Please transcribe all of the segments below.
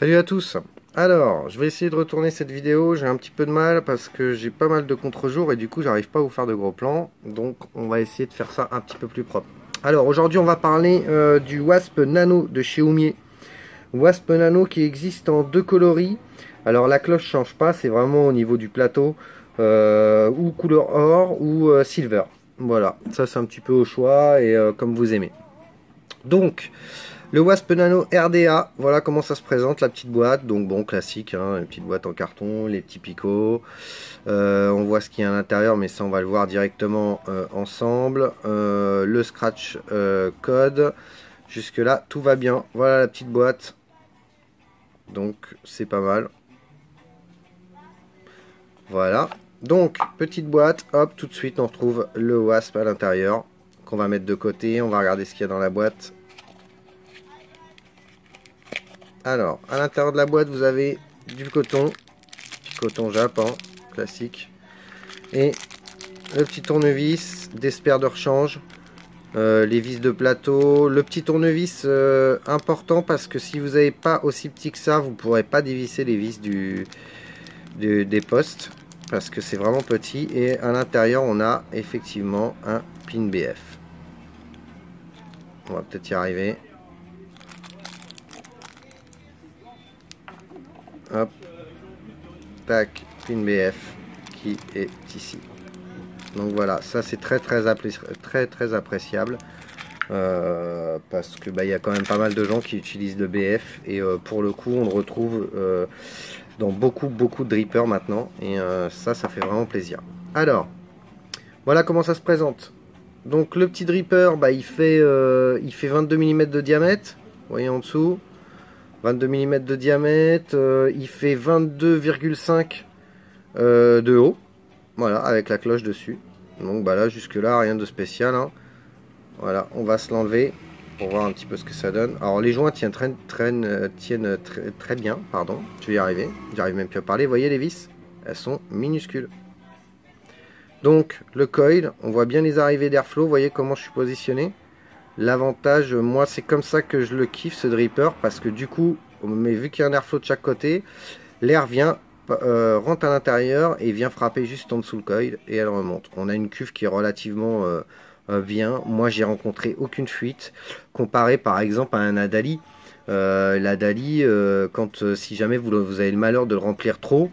Salut à tous. Alors, je vais essayer de retourner cette vidéo. J'ai un petit peu de mal parce que j'ai pas mal de contre-jours et du coup, j'arrive pas à vous faire de gros plans. Donc, on va essayer de faire ça un petit peu plus propre. Alors, aujourd'hui, on va parler du Wasp Nano de chez Oumier. Wasp Nano qui existe en deux coloris. Alors, la cloche change pas, c'est vraiment au niveau du plateau ou couleur or ou silver. Voilà, ça c'est un petit peu au choix et comme vous aimez. Donc, le Wasp Nano RDA, voilà comment ça se présente, la petite boîte. Donc bon, classique, hein, une petite boîte en carton, les petits picots. On voit ce qu'il y a à l'intérieur, mais ça on va le voir directement ensemble. Le scratch code, jusque là tout va bien. Voilà la petite boîte. Donc c'est pas mal. Voilà. Donc petite boîte, hop, tout de suite on retrouve le Wasp à l'intérieur qu'on va mettre de côté. On va regarder ce qu'il y a dans la boîte. Alors, à l'intérieur de la boîte, vous avez du coton japon, classique, et le petit tournevis, des spares de rechange, les vis de plateau, le petit tournevis important parce que si vous n'avez pas aussi petit que ça, vous ne pourrez pas dévisser les vis des postes parce que c'est vraiment petit. Et à l'intérieur, on a effectivement un pin BF. On va peut-être y arriver. Hop, tac, pin BF qui est ici. Donc voilà, ça c'est très appréciable parce que il y a quand même pas mal de gens qui utilisent le BF et pour le coup on le retrouve dans beaucoup de drippers maintenant et ça fait vraiment plaisir. Alors voilà comment ça se présente. Donc le petit dripper, il fait 22 mm de diamètre, vous voyez en dessous. 22 mm de diamètre, il fait 22,5 de haut, voilà, avec la cloche dessus. Donc là, jusque là, rien de spécial, hein. Voilà, on va se l'enlever pour voir un petit peu ce que ça donne. Alors les joints tiennent très bien, pardon, je vais y arriver, j'arrive même plus à parler. Vous voyez les vis, elles sont minuscules. Donc le coil, on voit bien les arrivées d'airflow, vous voyez comment je suis positionné. L'avantage, moi c'est comme ça que je le kiffe ce dripper, parce que du coup, mais vu qu'il y a un airflow de chaque côté, l'air vient, rentre à l'intérieur et vient frapper juste en dessous le coil et elle remonte. On a une cuve qui est relativement bien. Moi j'ai rencontré aucune fuite, comparé par exemple à un Adali. La Dali, si jamais vous avez le malheur de le remplir trop,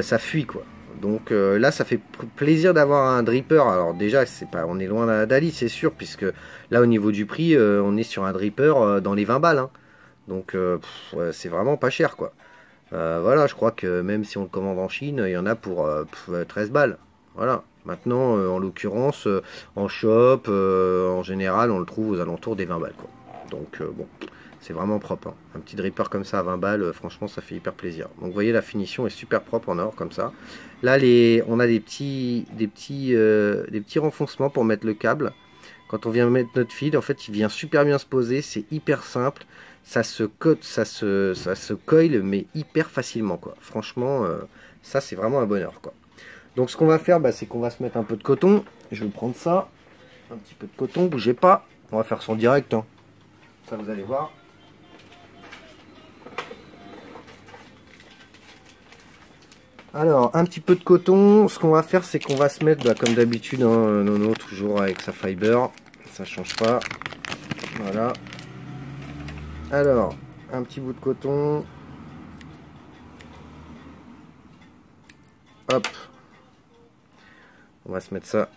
ça fuit quoi. Donc là, ça fait plaisir d'avoir un dripper. Alors déjà, on est loin d'un Dali, c'est sûr, puisque là, au niveau du prix, on est sur un dripper dans les 20 balles. Hein. Donc c'est vraiment pas cher, quoi. Voilà, je crois que même si on le commande en Chine, il y en a pour 13 balles. Voilà. Maintenant, en l'occurrence, en shop, en général, on le trouve aux alentours des 20 balles, quoi. Donc bon. C'est vraiment propre, hein. Un petit dripper comme ça à 20 balles, franchement ça fait hyper plaisir. Donc vous voyez la finition est super propre en or comme ça. Là on a des petits renfoncements pour mettre le câble. Quand on vient mettre notre fil, en fait il vient super bien se poser, c'est hyper simple. Ça se coille mais hyper facilement quoi. Franchement ça c'est vraiment un bonheur quoi. Donc ce qu'on va faire c'est qu'on va se mettre un peu de coton. Je vais prendre ça, un petit peu de coton, bougez pas. On va faire son direct, hein. Ça vous allez voir. Alors, un petit peu de coton, ce qu'on va faire, c'est qu'on va se mettre, comme d'habitude, hein, Nono, toujours avec sa fiber, ça change pas, voilà. Alors, un petit bout de coton, hop, on va se mettre ça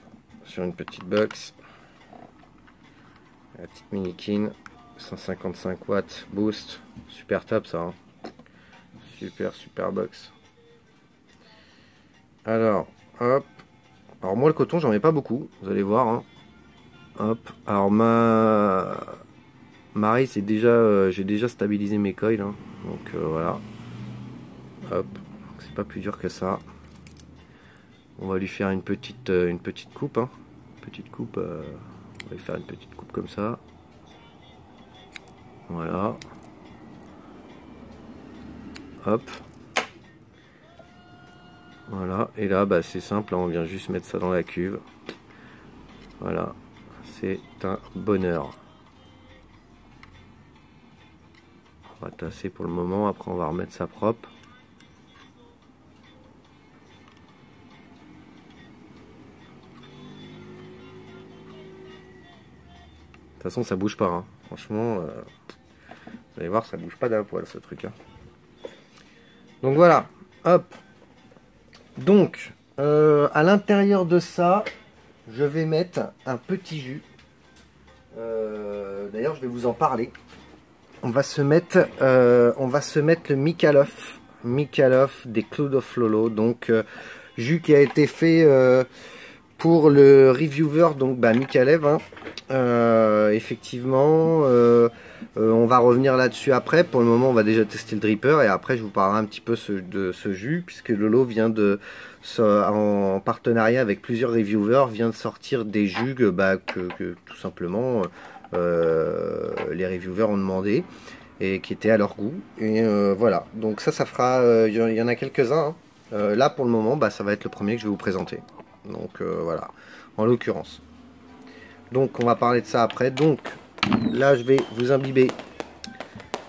sur une petite box, la petite Minikin, 155 watts, boost, super top ça, hein. Super box. Alors, hop. Alors moi le coton j'en mets pas beaucoup, vous allez voir, hein. Hop. Alors Marie c'est déjà, j'ai déjà stabilisé mes coils, hein. Donc voilà. Hop. C'est pas plus dur que ça. On va lui faire une petite coupe, hein. Petite coupe. On va lui faire une petite coupe comme ça. Voilà. Hop. Voilà, et là c'est simple, on vient juste mettre ça dans la cuve. Voilà, c'est un bonheur. sera tassé pour le moment. Après, on va remettre ça propre. De toute façon, ça bouge pas. Hein. Franchement, vous allez voir, ça bouge pas d'un poil ce truc. Hein. Donc voilà. Hop. Donc, à l'intérieur de ça, je vais mettre un petit jus. D'ailleurs, je vais vous en parler. On va se mettre le Mikalov des Cloud of Lolo. Donc, jus qui a été fait pour le reviewer, donc Mikalev. Hein. Effectivement, on va revenir là-dessus après. Pour le moment, on va déjà tester le dripper et après, je vous parlerai un petit peu de ce jus, puisque Lolo vient en partenariat avec plusieurs reviewers, vient de sortir des jus que tout simplement les reviewers ont demandé et qui étaient à leur goût. Et voilà, donc ça fera, il y en a quelques-uns. Hein. Là, pour le moment, ça va être le premier que je vais vous présenter. Donc voilà, en l'occurrence. Donc on va parler de ça après. Donc là, je vais vous imbiber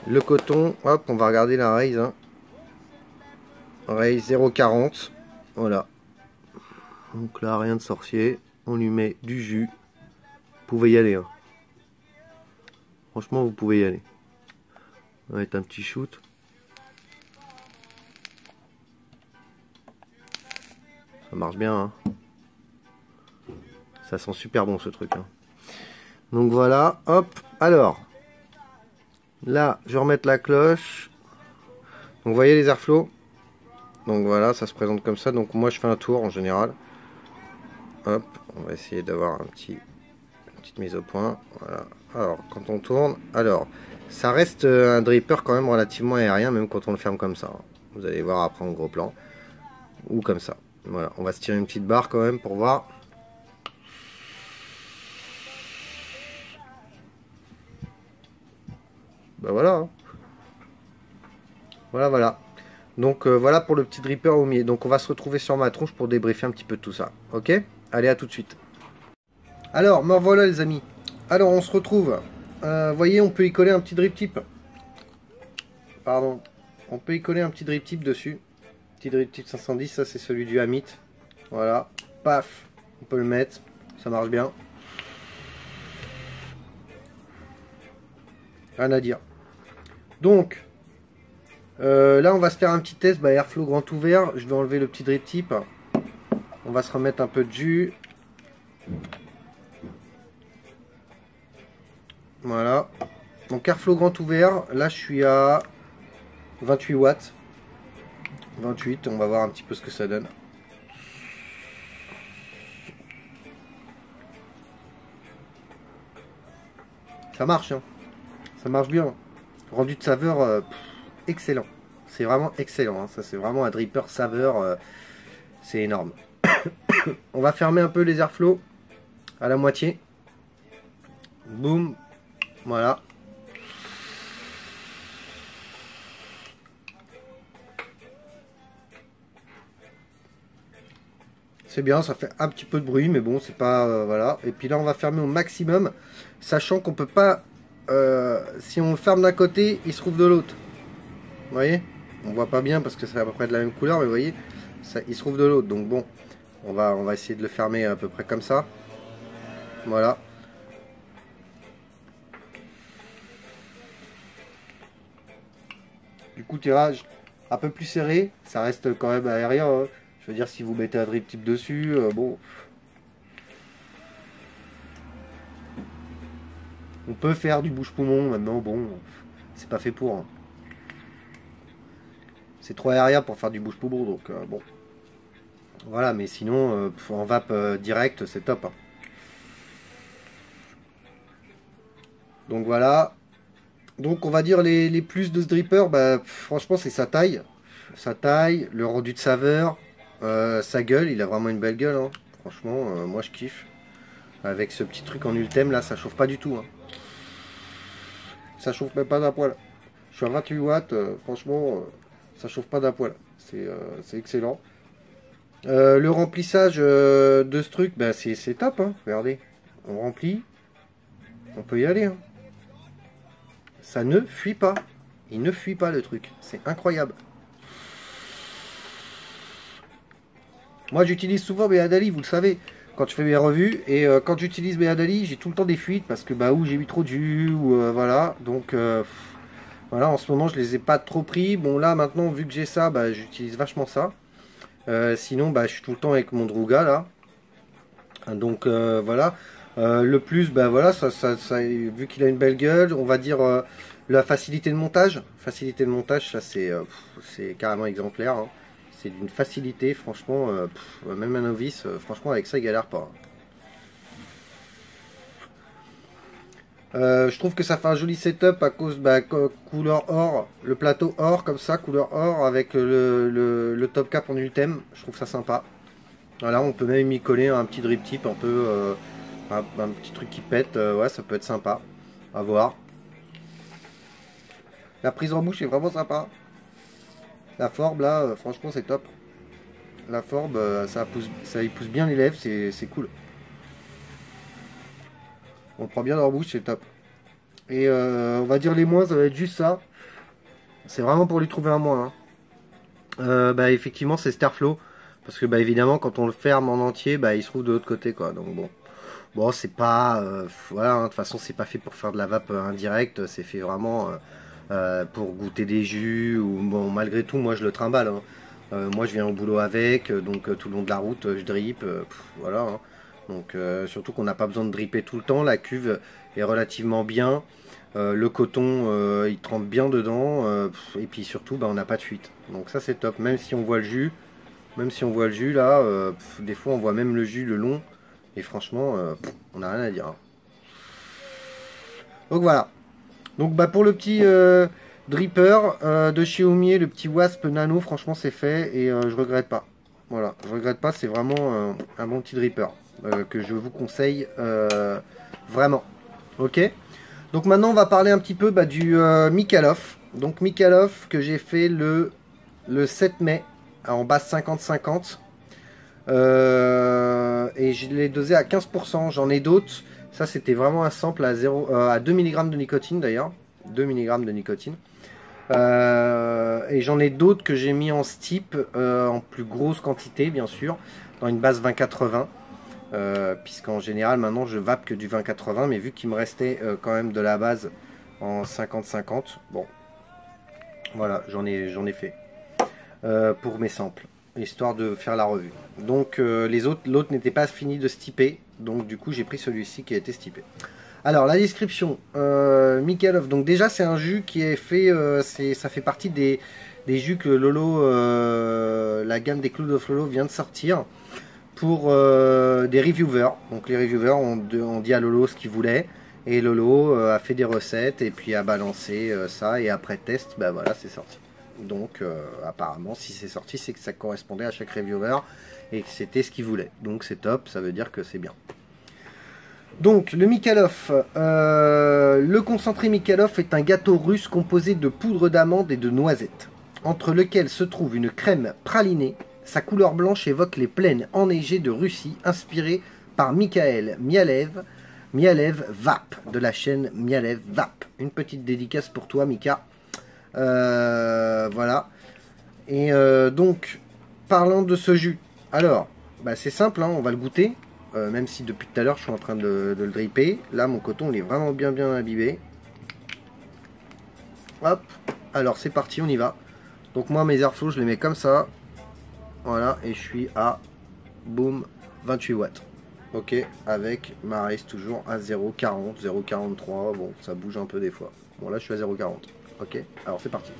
le coton. Hop, on va regarder la Raise. Hein. Raise 0,40. Voilà. Donc là, rien de sorcier. On lui met du jus. Vous pouvez y aller. Hein. Franchement, vous pouvez y aller. On va mettre un petit shoot. Ça marche bien. Hein. Ça sent super bon ce truc. Hein. Donc voilà. Hop. Alors. Là, je vais remettre la cloche. Donc vous voyez les airflows. Donc voilà, ça se présente comme ça. Donc moi, je fais un tour en général. Hop. On va essayer d'avoir une petite mise au point. Voilà. Alors, quand on tourne, alors, ça reste un dripper quand même relativement aérien, même quand on le ferme comme ça. Vous allez voir après en gros plan. Ou comme ça. Voilà, on va se tirer une petite barre quand même pour voir. Voilà. Hein. Voilà. Donc voilà pour le petit dripper au milieu. Donc on va se retrouver sur ma tronche pour débriefer un petit peu de tout ça. Ok? Allez, à tout de suite. Alors, me revoilà les amis. Alors, on se retrouve. Vous voyez, on peut y coller un petit drip tip. Pardon. On peut y coller un petit drip tip dessus. Petit drip tip 510, ça c'est celui du Amit. Voilà. Paf. On peut le mettre. Ça marche bien. Rien à dire. Donc, là, on va se faire un petit test. Airflow grand ouvert. Je vais enlever le petit drip tip. On va se remettre un peu de jus. Voilà. Donc airflow grand ouvert. Là, je suis à 28 watts. 28. On va voir un petit peu ce que ça donne. Ça marche. Hein. Ça marche bien. Rendu de saveur excellent. C'est vraiment excellent. Hein. Ça, c'est vraiment un dripper saveur. C'est énorme. On va fermer un peu les airflows à la moitié. Boum. Voilà. C'est bien, ça fait un petit peu de bruit, mais bon, c'est pas... voilà. Et puis là, on va fermer au maximum, sachant qu'on peut pas... si on le ferme d'un côté, il se trouve de l'autre. Vous voyez? On voit pas bien parce que c'est à peu près de la même couleur, mais vous voyez, ça, il se trouve de l'autre. Donc bon, on va essayer de le fermer à peu près comme ça. Voilà. Du coup, tirage un peu plus serré, ça reste quand même aérien. Hein. Je veux dire, si vous mettez un drip tip dessus, bon. On peut faire du bouche-poumon maintenant, bon, c'est pas fait pour. Hein. C'est trop aérien pour faire du bouche-poumon, donc bon. Voilà, mais sinon, en vape direct, c'est top. Hein. Donc voilà. Donc on va dire les plus de ce dripper, franchement c'est sa taille. Sa taille, le rendu de saveur, sa gueule, il a vraiment une belle gueule. Hein. Franchement, moi je kiffe. Avec ce petit truc en ultime là, ça chauffe pas du tout. Hein. Ça chauffe même pas d'un poil. Je suis à 28 watts, franchement, ça chauffe pas d'un poil. C'est excellent. Le remplissage de ce truc, c'est top. Hein. Regardez, on remplit, on peut y aller. Hein. Ça ne fuit pas. Il ne fuit pas le truc. C'est incroyable. Moi j'utilise souvent Béadali, vous le savez, quand je fais mes revues. Et quand j'utilise Béadali, j'ai tout le temps des fuites parce que bah ou j'ai mis trop de jus ou voilà. Donc voilà, en ce moment je les ai pas trop pris. Bon là maintenant vu que j'ai ça, bah j'utilise vachement ça. Sinon bah je suis tout le temps avec mon Druga là. Donc voilà. Le plus, bah voilà, vu qu'il a une belle gueule, on va dire la facilité de montage. Facilité de montage, ça c'est carrément exemplaire. Hein. C'est d'une facilité, franchement, même un novice, franchement avec ça il galère pas. Je trouve que ça fait un joli setup à cause bah, couleur or, le plateau or comme ça, couleur or avec le top cap en ultime. Je trouve ça sympa. Voilà, on peut même y coller un petit drip tip un peu, un petit truc qui pète. Ouais, ça peut être sympa à voir. La prise en bouche est vraiment sympa. La forbe là, franchement c'est top. La forbe, ça y pousse bien les lèvres, c'est cool. On le prend bien dans la bouche, c'est top. Et on va dire les moins, ça va être juste ça. C'est vraiment pour lui trouver un moins. Hein. Bah effectivement c'est Starflow. Parce que bah évidemment quand on le ferme en entier, bah il se trouve de l'autre côté quoi. Donc bon. Bon c'est pas. Voilà, hein, de toute façon c'est pas fait pour faire de la vape indirecte, c'est fait vraiment pour goûter des jus. Ou bon malgré tout moi je le trimballe. Hein. Moi je viens au boulot avec, donc tout le long de la route je drip, voilà. Hein. Donc surtout qu'on n'a pas besoin de dripper tout le temps, la cuve est relativement bien, le coton il trempe bien dedans, et puis surtout bah, on n'a pas de fuite. Donc ça c'est top, même si on voit le jus, là, des fois on voit même le jus le long, et franchement on n'a rien à dire. Hein. Donc voilà. Donc bah pour le petit dripper de chez Xiaomi, le petit Wasp Nano, franchement c'est fait et je regrette pas. Voilà, je regrette pas, c'est vraiment un bon petit dripper que je vous conseille vraiment. Ok. Donc maintenant on va parler un petit peu bah, du Mikalov. Donc Mikalov que j'ai fait le 7 mai en base 50-50. Et je l'ai dosé à 15%. J'en ai d'autres. Ça, c'était vraiment un sample à 2 mg de nicotine d'ailleurs. 2 mg de nicotine. Et j'en ai d'autres que j'ai mis en steep, en plus grosse quantité, bien sûr, dans une base 20-80. Puisqu'en général, maintenant, je vape que du 20-80. Mais vu qu'il me restait quand même de la base en 50-50, bon, voilà, j'en ai fait pour mes samples, histoire de faire la revue. Donc l'autre n'était pas fini de stiper, donc du coup j'ai pris celui-ci qui a été stipé. Alors la description, Mikalov, donc déjà c'est un jus qui est fait, ça fait partie des jus que Lolo, la gamme des Cloud of Lolo vient de sortir pour des reviewers. Donc les reviewers ont dit à Lolo ce qu'ils voulaient, et Lolo a fait des recettes et puis a balancé ça, et après test, bah voilà, c'est sorti. Donc apparemment si c'est sorti, c'est que ça correspondait à chaque reviewer et que c'était ce qu'il voulait. Donc c'est top, ça veut dire que c'est bien. Donc le Mikalov, le concentré Mikalov est un gâteau russe composé de poudre d'amande et de noisettes, entre lequel se trouve une crème pralinée. Sa couleur blanche évoque les plaines enneigées de Russie, inspirées par Mikhail Mialev Vape, de la chaîne Mialev Vape. Une petite dédicace pour toi Mika. Voilà. Et donc, parlant de ce jus, alors, bah, c'est simple, hein, on va le goûter. Même si depuis tout à l'heure je suis en train de le dripper. Là mon coton il est vraiment bien imbibé. Hop, alors c'est parti, on y va. Donc moi mes airflow je les mets comme ça. Voilà, et je suis à boum 28 watts. Ok, avec ma race toujours à 0,40, 0,43. Bon, ça bouge un peu des fois. Bon là je suis à 0,40. Ok, alors c'est parti.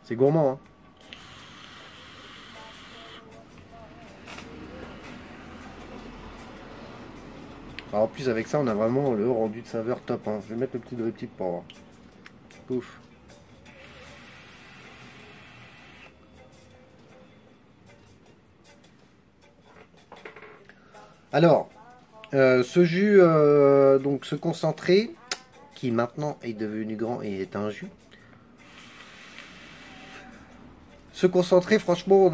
C'est gourmand, hein. Alors en plus avec ça on a vraiment le rendu de saveur top, hein. Je vais mettre le petit drip tip pour voir. Pouf. Alors, ce jus, donc ce concentré, qui maintenant est devenu grand et est un jus. Ce concentré, franchement,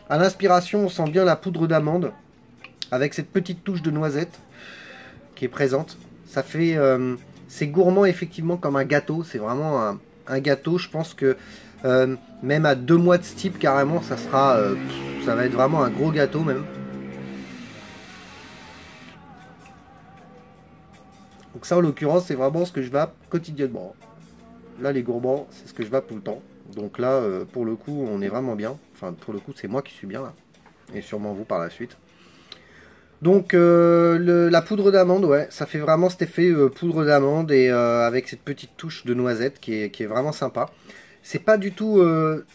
À l'inspiration, on sent bien la poudre d'amande avec cette petite touche de noisette qui est présente. Ça fait, c'est gourmand effectivement comme un gâteau. C'est vraiment un gâteau. Je pense que même à 2 mois de steep carrément, ça sera, ça va être vraiment un gros gâteau même. Donc ça en l'occurrence, c'est vraiment ce que je vape quotidiennement. Là les gourmands, c'est ce que je vape tout le temps. Donc là, pour le coup, on est vraiment bien. Enfin, pour le coup, c'est moi qui suis bien là. Et sûrement vous par la suite. Donc la poudre d'amande, ouais, ça fait vraiment cet effet poudre d'amande et avec cette petite touche de noisette qui est vraiment sympa. C'est pas du tout,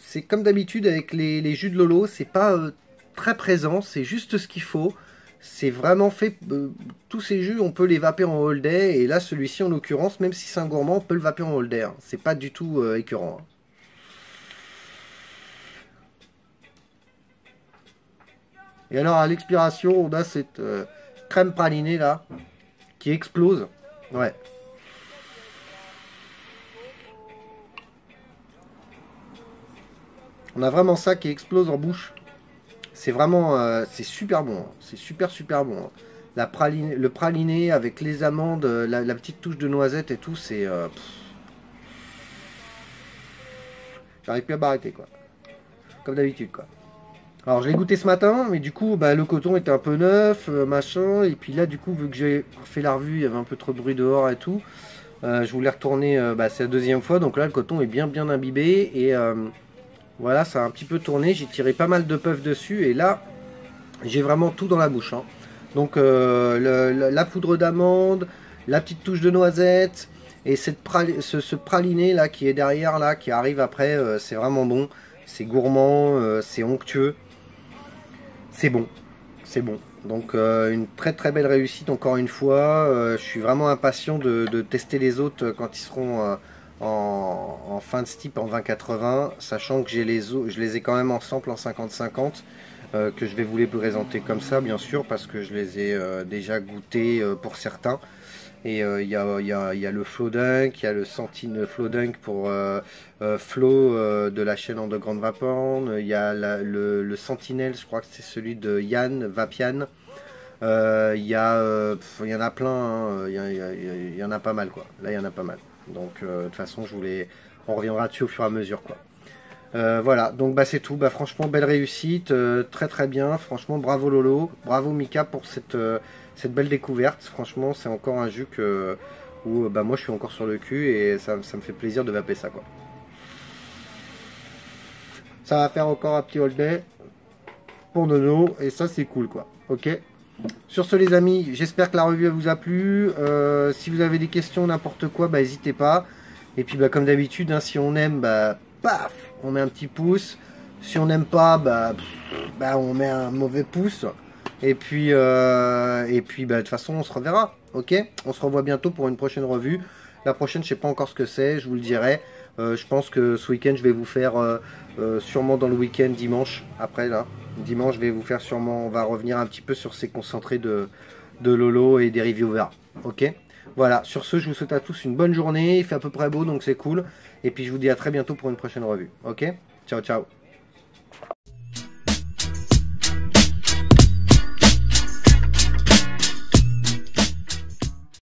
c'est comme d'habitude avec les jus de Lolo, c'est pas très présent, c'est juste ce qu'il faut. C'est vraiment fait, tous ces jus on peut les vaper en all day et là celui-ci en l'occurrence, même si c'est un gourmand, on peut le vaper en all day. Hein. C'est pas du tout écœurant. Hein. Et alors à l'expiration, on a cette crème pralinée là qui explose. Ouais. On a vraiment ça qui explose en bouche. C'est vraiment, c'est super bon. Hein. C'est super bon. Hein. Le praliné avec les amandes, la petite touche de noisette et tout, c'est... j'arrive plus à m'arrêter quoi. Comme d'habitude quoi. Alors je l'ai goûté ce matin, mais du coup bah, le coton était un peu neuf, machin, et puis là du coup vu que j'ai fait la revue, il y avait un peu trop de bruit dehors et tout, je voulais retourner, bah, c'est la deuxième fois, donc là le coton est bien imbibé, et voilà, ça a un petit peu tourné, j'ai tiré pas mal de puffs dessus, et là j'ai vraiment tout dans la bouche. Hein. Donc la poudre d'amande, la petite touche de noisette, et ce praliné là qui est derrière, là, qui arrive après, c'est vraiment bon, c'est gourmand, c'est onctueux. C'est bon, c'est bon. Donc une très belle réussite encore une fois. Je suis vraiment impatient de tester les autres quand ils seront en fin de steep en 20-80, sachant que je les ai quand même en sample en 50-50, que je vais vous les présenter comme ça bien sûr, parce que je les ai déjà goûtés pour certains. Et il y a le Flow Dunk, il y a le Sentinel Flow Dunk pour Flow de la chaîne Underground Vaporn. Il y a le Sentinel, je crois que c'est celui de Yann, Vapian. Il y en a plein, hein. Il y en a pas mal quoi. Là il y en a pas mal. Donc de toute façon on reviendra dessus au fur et à mesure quoi. Voilà, donc bah c'est tout. Bah franchement belle réussite, très bien. Franchement bravo Lolo, bravo Mika pour cette belle découverte. Franchement c'est encore un jus où bah moi je suis encore sur le cul et ça me fait plaisir de vaper ça quoi. Ça va faire encore un petit all day pour Nono et ça c'est cool quoi. Ok. Sur ce les amis, j'espère que la revue vous a plu. Si vous avez des questions, n'importe quoi, bah n'hésitez pas. Et puis bah comme d'habitude, hein, si on aime, bah paf, on met un petit pouce. Si on n'aime pas, bah on met un mauvais pouce. Et puis bah de toute façon on se reverra. Ok, on se revoit bientôt pour une prochaine revue. La prochaine, je sais pas encore ce que c'est, je vous le dirai. Je pense que ce week-end, je vais vous faire sûrement dans le week-end dimanche. Après là, dimanche, je vais vous faire sûrement. On va revenir un petit peu sur ces concentrés de Lolo et des reviewers. Ok. Voilà. Sur ce, je vous souhaite à tous une bonne journée. Il fait à peu près beau, donc c'est cool. Et puis je vous dis à très bientôt pour une prochaine revue. Ok. Ciao, ciao.